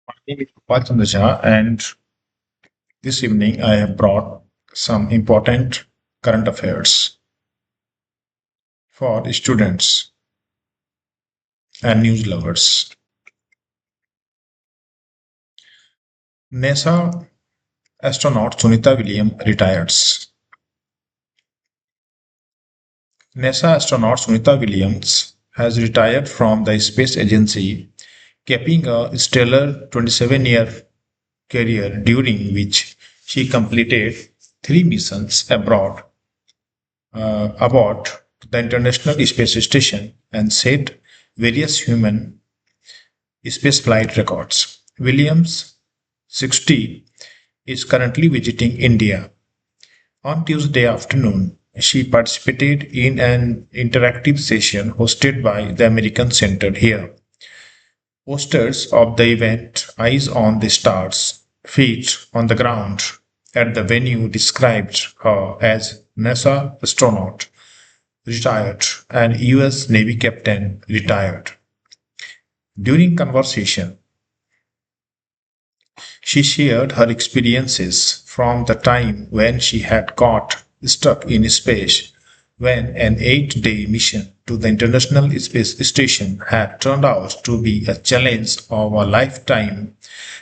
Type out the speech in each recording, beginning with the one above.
My name is Gopal Chandra Jha, and this evening I have brought some important current affairs for students and news lovers. NASA astronaut Sunita Williams retires. NASA astronaut Sunita Williams has retired from the space agency, capping a stellar 27-year career during which she completed three missions aboard the International Space Station and set various human spaceflight records. Williams, 60, is currently visiting India. On Tuesday afternoon, she participated in an interactive session hosted by the American Center here. Posters of the event, Eyes on the Stars, feet on the ground at the venue described her as NASA astronaut retired and US Navy captain retired. During conversation, she shared her experiences from the time when she had got stuck in space when an 8-day mission to the International Space Station had turned out to be a challenge of a lifetime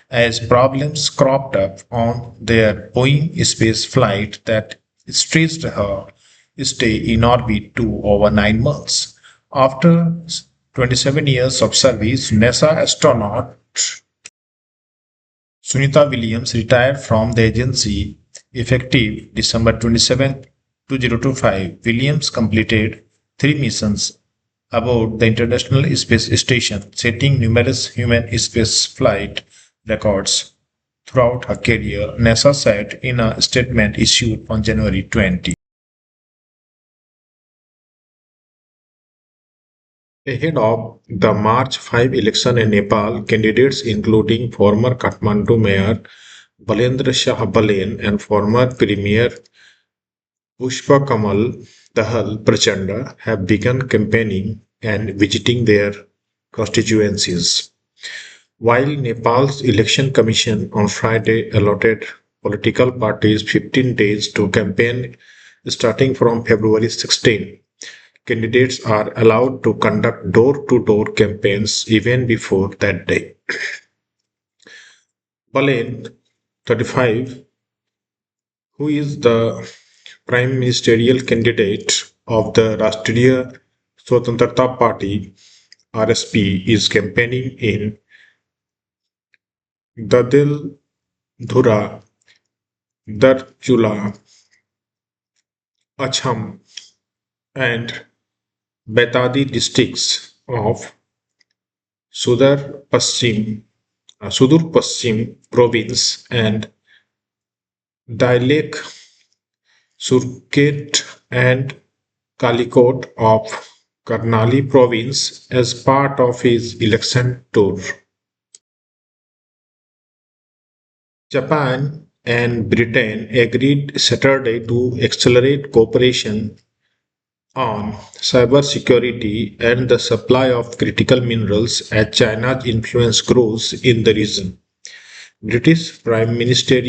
as problems cropped up on their Boeing space flight that stretched her stay in orbit to over 9 months. After 27 years of service, NASA astronaut Sunita Williams retired from the agency effective December 27, 2025. Williams completed three missions aboard the International Space Station, setting numerous human spaceflight records throughout her career, NASA said in a statement issued on January 20. Ahead of the March 5 election in Nepal, candidates including former Kathmandu Mayor Balendra Shah Balen and former Premier Pushpakamal Dahal Prachanda have begun campaigning and visiting their constituencies. While Nepal's election commission on Friday allotted political parties 15 days to campaign starting from February 16, candidates are allowed to conduct door-to-door campaigns even before that day. Balen, 35, who is the prime ministerial candidate of the Rashtriya Swatantrata Party (RSP), is campaigning in Dadel, Dhura, Darchula, Acham, and Betadi districts of Sudur Paschim province and Dailekh, Surkhet, and Kalikot of Karnali province as part of his election tour. Japan and Britain agreed Saturday to accelerate cooperation on cybersecurity and the supply of critical minerals as China's influence grows in the region. British Prime Minister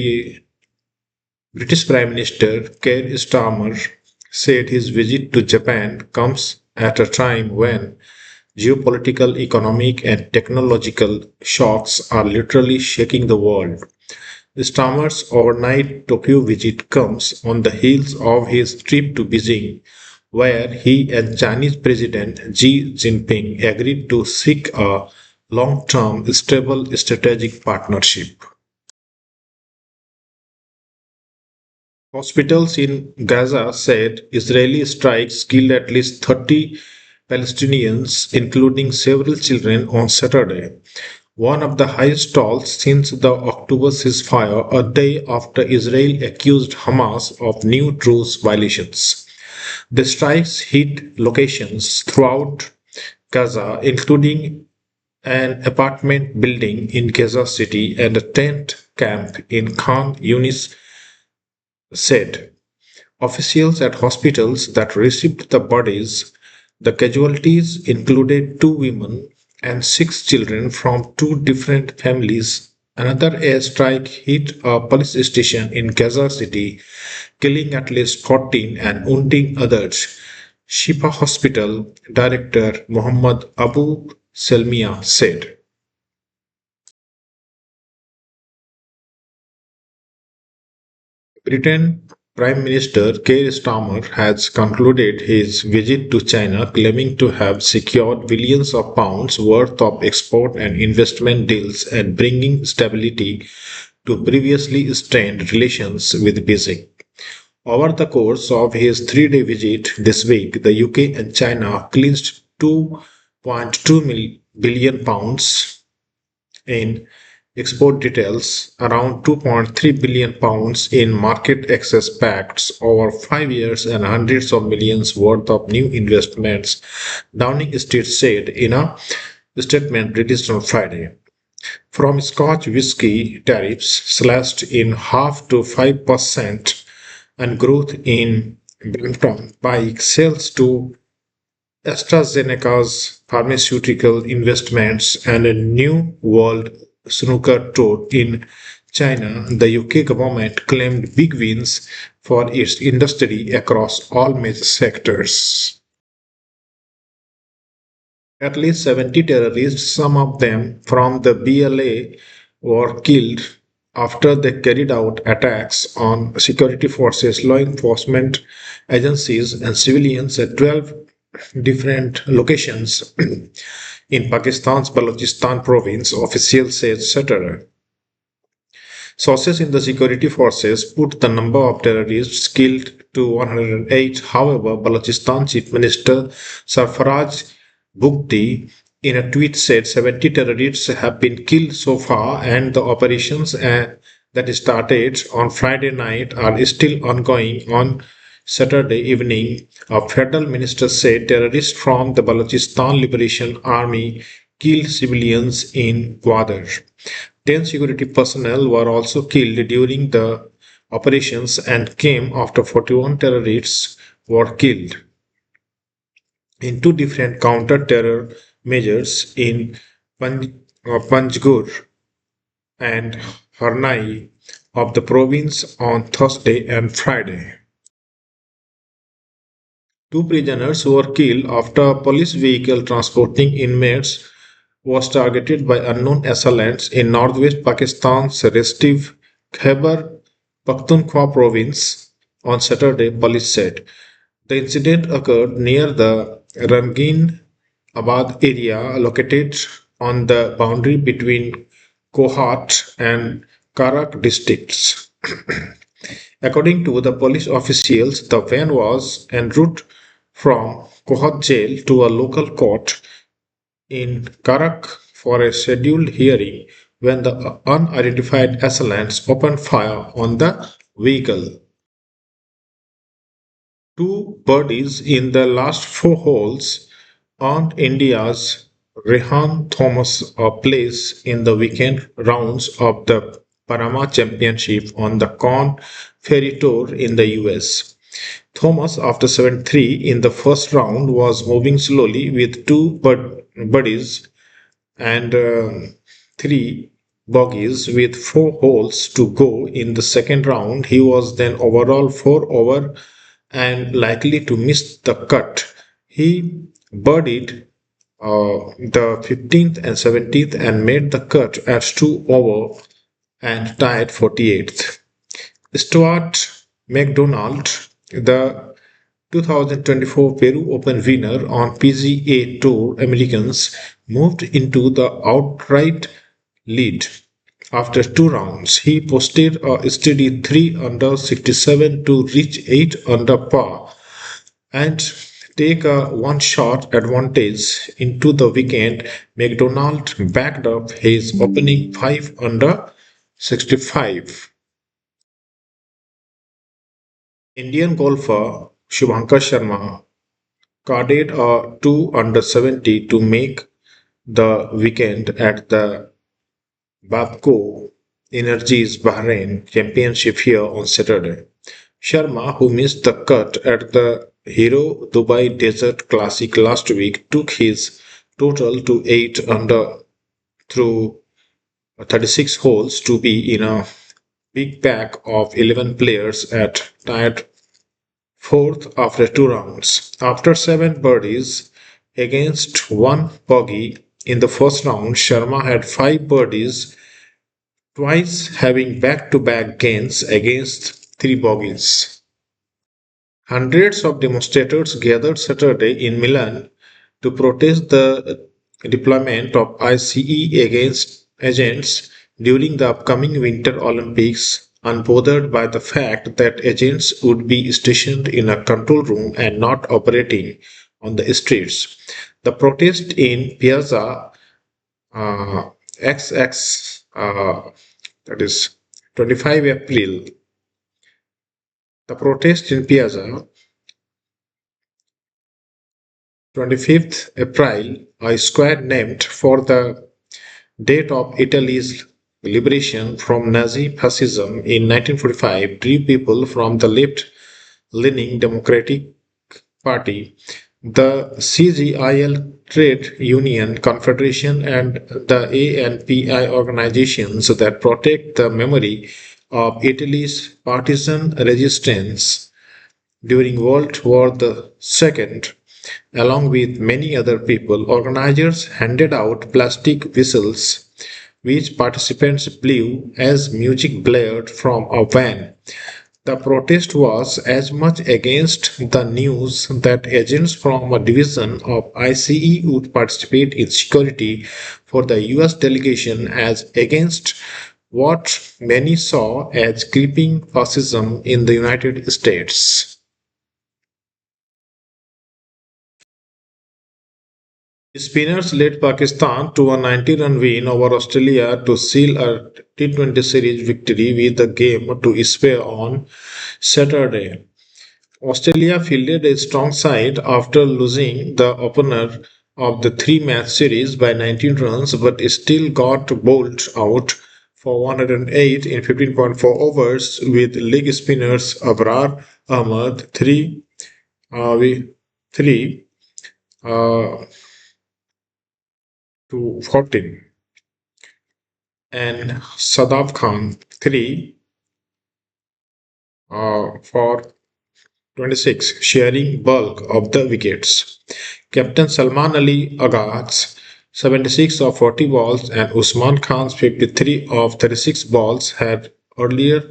British Prime Minister Keir Starmer said his visit to Japan comes at a time when geopolitical, economic, and technological shocks are literally shaking the world. Starmer's overnight Tokyo visit comes on the heels of his trip to Beijing, where he and Chinese President Xi Jinping agreed to seek a long-term, stable strategic partnership. Hospitals in Gaza said Israeli strikes killed at least 30 Palestinians, including several children, on Saturday, one of the highest tolls since the October ceasefire, a day after Israel accused Hamas of new truce violations. The strikes hit locations throughout Gaza, including an apartment building in Gaza City and a tent camp in Khan Yunis, said. Officials at hospitals that received the bodies, the casualties included two women and six children from two different families Another airstrike hit a police station in Gaza City, killing at least 14 and wounding others. Shifa Hospital Director Mohammed Abu Selmiya said. Britain Prime Minister Keir Starmer has concluded his visit to China, claiming to have secured billions of pounds worth of export and investment deals and bringing stability to previously strained relations with Beijing. Over the course of his 3-day visit this week, the UK and China clinched £2.2 billion in export details, around £2.3 billion in market access pacts over 5 years, and hundreds of millions worth of new investments, Downing Street said in a statement released on Friday. From Scotch whisky tariffs slashed in half to 5% and growth in Brampton bike sales to AstraZeneca's pharmaceutical investments and a new World Snooker Tour in China, the UK government claimed big wins for its industry across all major sectors. At least 70 terrorists, some of them from the BLA, were killed after they carried out attacks on security forces, law enforcement agencies, and civilians at 12 different locations in Pakistan's Balochistan province, officials said Saturday. Sources in the security forces put the number of terrorists killed to 108. However, Balochistan Chief Minister Sarfaraj Bugti in a tweet said 70 terrorists have been killed so far and the operations that started on Friday night are still ongoing. On Saturday evening, a federal minister said terrorists from the Balochistan Liberation Army killed civilians in Gwadar. 10 security personnel were also killed during the operations and came after 41 terrorists were killed in two different counter-terror measures in Panjgur and Harnai of the province on Thursday and Friday. Two prisoners were killed after a police vehicle transporting inmates was targeted by unknown assailants in northwest Pakistan's restive Khyber Pakhtunkhwa province on Saturday, police said. The incident occurred near the Rangin Abad area located on the boundary between Kohat and Karak districts. According to the police officials, the van was en route from Kohat jail to a local court in Karak for a scheduled hearing when the unidentified assailants opened fire on the vehicle. Two birdies in the last four holes earned India's Rehan Thomas a place in the weekend rounds of the Panama Championship on the Corn Ferry Tour in the US. Thomas, after 7-3 in the first round, was moving slowly with two birdies and three bogeys with four holes to go in the second round. He was then overall 4 over and likely to miss the cut. He birdied the 15th and 17th and made the cut at 2 over and tied 48th. Stuart McDonald, the 2024 Peru Open winner on PGA Tour Americans, moved into the outright lead after two rounds. He posted a steady 3 under 67 to reach 8 under par and take a one shot advantage into the weekend. McDonald backed up his opening 5 under 65. Indian golfer Shubhankar Sharma carded a 2 under 70 to make the weekend at the Babco Energies Bahrain Championship here on Saturday. Sharma, who missed the cut at the Hero Dubai Desert Classic last week, took his total to 8 under through 36 holes to be in a big pack of 11 players at tied fourth after 2 rounds. After 7 birdies against 1 bogey in the first round, Sharma had 5 birdies, twice having back-to-back gains against 3 bogeys. Hundreds of demonstrators gathered Saturday in Milan to protest the deployment of ICE against agents during the upcoming Winter Olympics, unbothered by the fact that agents would be stationed in a control room and not operating on the streets. The protest in Piazza XX, that is 25 April, the protest in Piazza 25th April, a square named for the date of Italy's liberation from Nazi fascism in 1945, drew people from the left-leaning Democratic Party, the CGIL Trade Union Confederation, and the ANPI organizations that protect the memory of Italy's partisan resistance during World War II. Along with many other people, organizers handed out plastic whistles which participants blew as music blared from a van. The protest was as much against the news that agents from a division of ICE would participate in security for the US delegation as against what many saw as creeping fascism in the United States. Spinners led Pakistan to a 90-run win over Australia to seal a T20 series victory with the game to spare on Saturday. Australia fielded a strong side after losing the opener of the three-match series by 19 runs but still got bowled out for 108 in 15.4 overs with leg spinners Abrar Ahmed 3 uh, to 14 and Sadaf Khan 3 for 26, sharing bulk of the wickets. Captain Salman Ali Agha's 76 of 40 balls and Usman Khan's 53 of 36 balls had earlier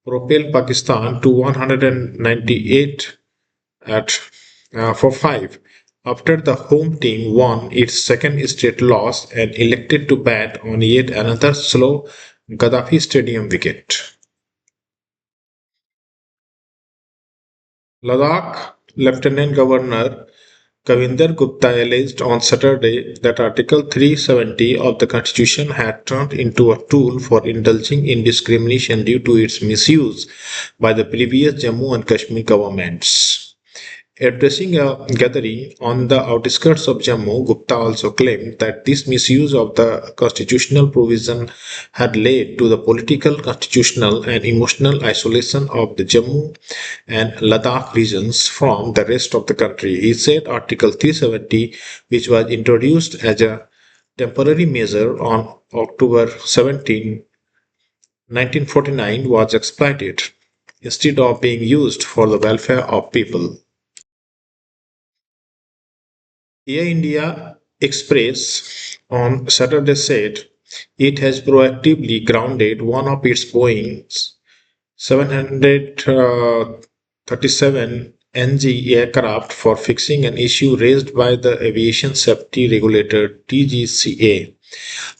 propelled Pakistan to 198 at for 5 after the home team won its second straight loss and elected to bat on yet another slow Gaddafi Stadium wicket. Ladakh Lieutenant Governor Kavinder Gupta alleged on Saturday that Article 370 of the Constitution had turned into a tool for indulging in discrimination due to its misuse by the previous Jammu and Kashmir governments. Addressing a gathering on the outskirts of Jammu, Gupta also claimed that this misuse of the constitutional provision had led to the political, constitutional, and emotional isolation of the Jammu and Ladakh regions from the rest of the country. He said Article 370, which was introduced as a temporary measure on October 17, 1949, was exploited instead of being used for the welfare of people. Air India Express on Saturday said it has proactively grounded one of its Boeing 737 NG aircraft for fixing an issue raised by the aviation safety regulator DGCA.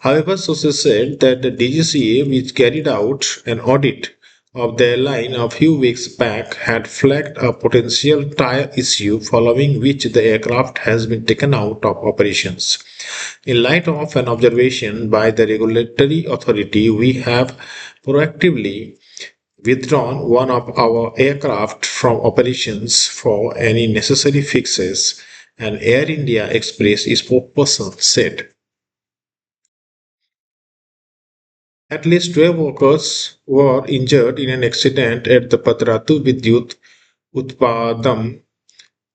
However, sources said that the DGCA, which carried out an audit of the airline a few weeks back, had flagged a potential tire issue following which the aircraft has been taken out of operations. In light of an observation by the regulatory authority, we have proactively withdrawn one of our aircraft from operations for any necessary fixes, an Air India Express spokesperson said. At least 12 workers were injured in an accident at the Patratu Vidyut Utpadam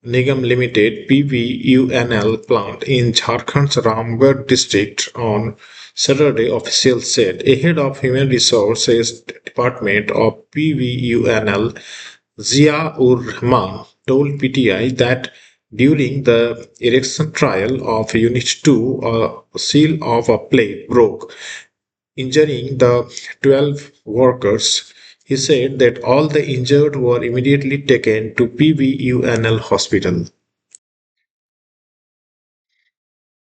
Nigam Limited (PVUNL) plant in Jharkhand's Ramgarh district on Saturday, officials said. A head of Human Resources Department of PVUNL, Zia-ur Rahman, told PTI that during the erection trial of Unit 2, a seal of a plate broke, injuring the 12 workers. He said that all the injured were immediately taken to PVUNL hospital.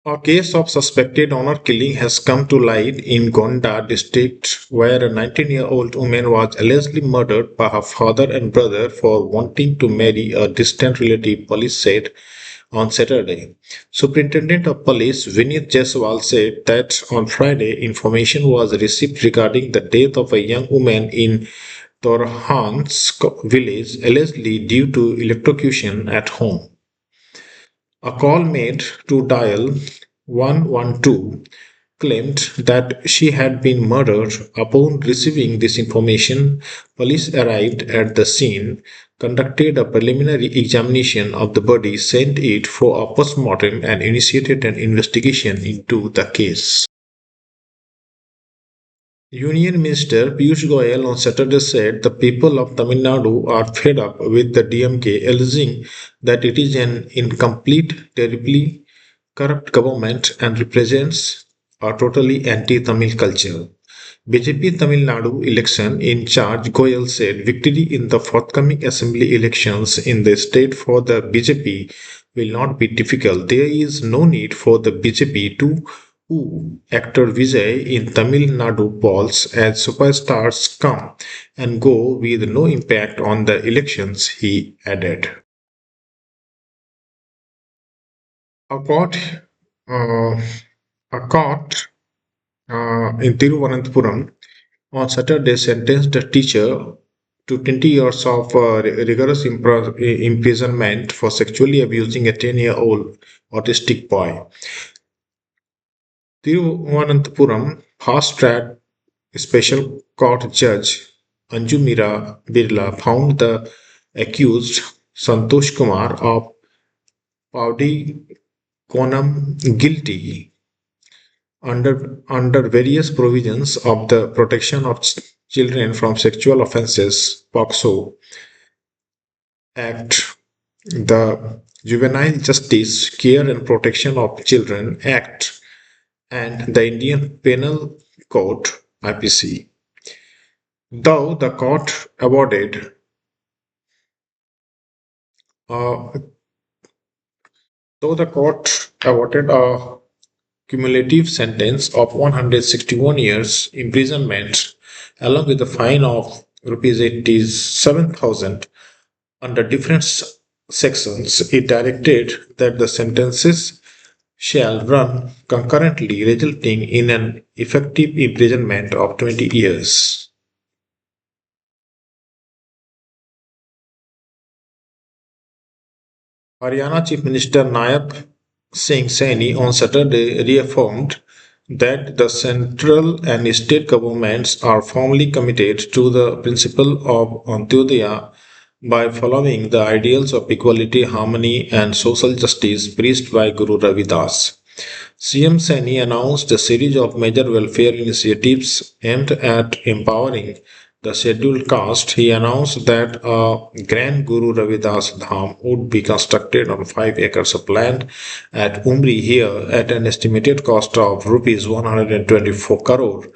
A case of suspected honor killing has come to light in Gonda district where a 19-year-old woman was allegedly murdered by her father and brother for wanting to marry a distant relative, police said on Saturday. Superintendent of Police Vinit Jaiswal said that on Friday information was received regarding the death of a young woman in Torhansk village allegedly due to electrocution at home. A call made to dial 112 claimed that she had been murdered. Upon receiving this information, police arrived at the scene, conducted a preliminary examination of the body, sent it for a postmortem, and initiated an investigation into the case. Union Minister Piyush Goyal on Saturday said the people of Tamil Nadu are fed up with the DMK, alleging that it is an incomplete, terribly corrupt government and represents a totally anti-Tamil culture. BJP Tamil Nadu election in charge, Goyal said victory in the forthcoming assembly elections in the state for the BJP will not be difficult. There is no need for the BJP to woo actor Vijay in Tamil Nadu polls as superstars come and go with no impact on the elections, he added. A court, uh, a court in Tiruvananthapuram on Saturday sentenced a teacher to 20 years of rigorous imprisonment for sexually abusing a 10-year-old autistic boy. Tiruvananthapuram fast-track special court judge Anju Mira Birla found the accused Santosh Kumar of Paudi Konam guilty under various provisions of the Protection of Children from Sexual Offences (POCSO) Act, the Juvenile Justice, Care and Protection of Children Act, and the Indian Penal Code (IPC). Though the court uh, though the court awarded a cumulative sentence of 161 years imprisonment along with a fine of rupees 87,000 under different sections, it directed that the sentences shall run concurrently, resulting in an effective imprisonment of 20 years. Haryana Chief Minister Nayak Singh Saini on Saturday reaffirmed that the central and state governments are firmly committed to the principle of Antyodaya by following the ideals of equality, harmony, and social justice preached by Guru Ravidas. CM Saini announced a series of major welfare initiatives aimed at empowering the scheduled caste. He announced that a Grand Guru Ravidas Dham would be constructed on 5 acres of land at Umri here at an estimated cost of rupees 124 crore.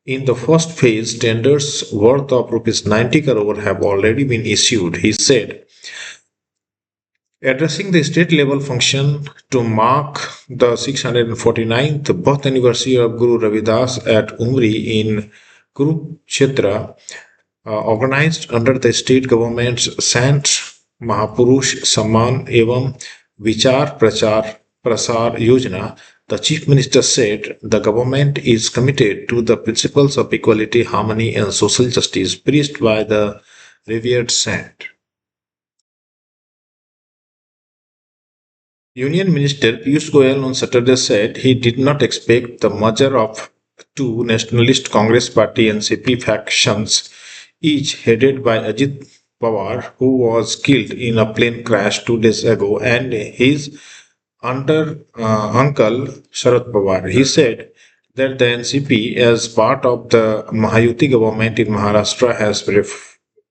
In the first phase, tenders worth of rupees 90 crore have already been issued, he said. Addressing the state level function to mark the 649th birth anniversary of Guru Ravidas at Umri in Kurukshetra, organized under the state government's Sant Mahapurush Samman Evam Vichar Prachar Prasar Yojana, the Chief Minister said the government is committed to the principles of equality, harmony, and social justice preached by the revered saint. Union Minister Piyush Goyal on Saturday said he did not expect the merger of two nationalist Congress Party (NCP) factions, each headed by Ajit Pawar, who was killed in a plane crash 2 days ago, and his uncle Sharad Pawar. He said that the NCP, as part of the Mahayuti government in Maharashtra, has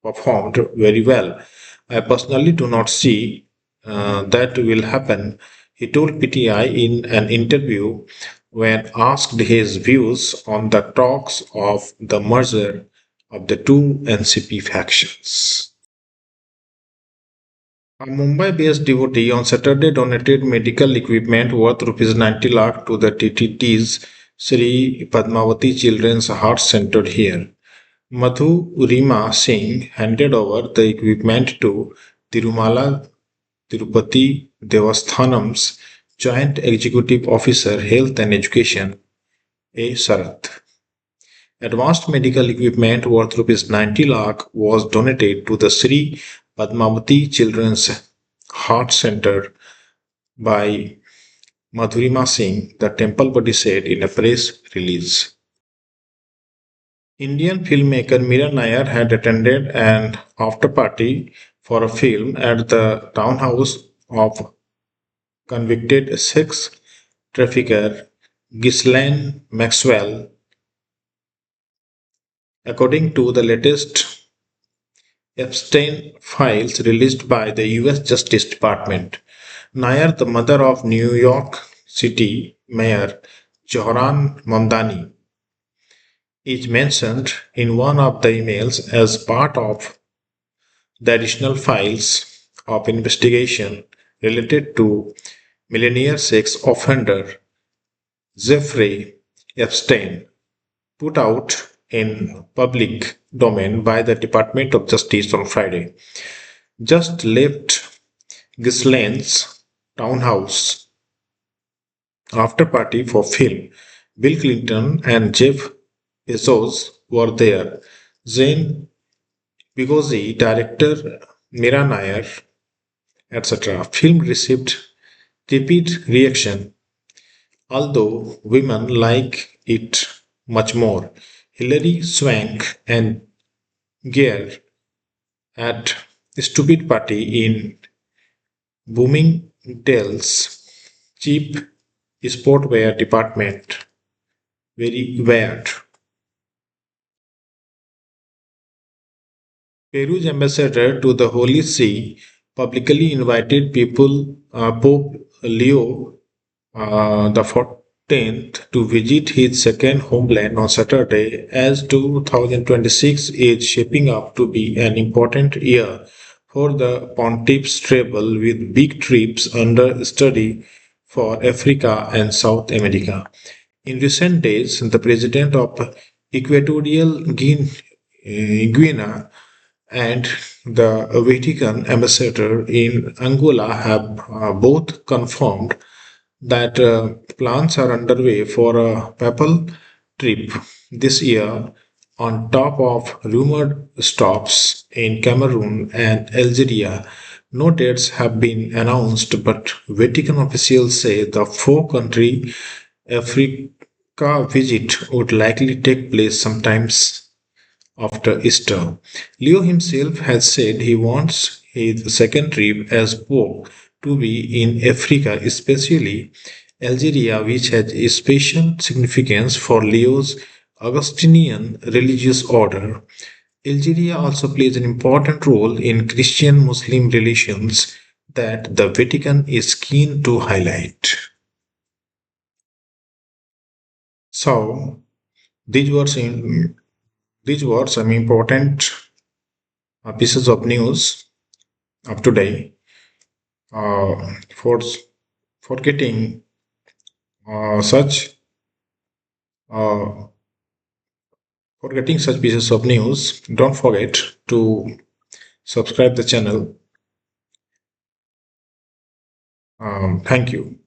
performed very well. I personally do not see that will happen, he told PTI in an interview when asked his views on the talks of the merger of the two NCP factions. A Mumbai-based devotee on Saturday donated medical equipment worth rupees 90 lakh to the TTT's Sri Padmavati Children's Heart Center here. Madhu Rima Singh handed over the equipment to Tirumala Tirupati Devasthanam's Joint Executive Officer Health and Education, A. Sarath. Advanced medical equipment worth rupees 90 lakh was donated to the Sri Padmavati Children's Heart Center by Madhurima Singh, the temple body said in a press release. Indian filmmaker Meera Nair had attended an after party for a film at the townhouse of convicted sex trafficker Ghislaine Maxwell, according to the latest Epstein files released by the US Justice Department. Nair, the mother of New York City Mayor Zohran Mamdani, is mentioned in one of the emails as part of the additional files of investigation related to millionaire sex offender Jeffrey Epstein, put out in public domain by the Department of Justice on Friday. Just left Ghislaine's townhouse after party for film. Bill Clinton and Jeff Bezos were there. Jane Bigosi, director Mira Nair, etc. Film received tepid reaction, although women like it much more. Hilary Swank and Gere at stupid party in Bloomingdale's cheap sportwear department. Very weird. Peru's ambassador to the Holy See publicly invited Pope Leo the 14th to visit his second homeland on Saturday, as 2026 is shaping up to be an important year for the pontiff's travel, with big trips under study for Africa and South America. In recent days, the president of Equatorial Guinea and the Vatican ambassador in Angola have both confirmed that plans are underway for a papal trip this year, on top of rumored stops in Cameroon and Algeria. No dates have been announced, but Vatican officials say the four-country Africa visit would likely take place sometimes after Easter. Leo himself has said he wants his second trip as Pope to be in Africa, especially Algeria, which has a special significance for Leo's Augustinian religious order. Algeria also plays an important role in Christian Muslim relations that the Vatican is keen to highlight. So, these were some important pieces of news of today. For getting such uh, for getting such pieces of news, don't forget to subscribe the channel. Thank you.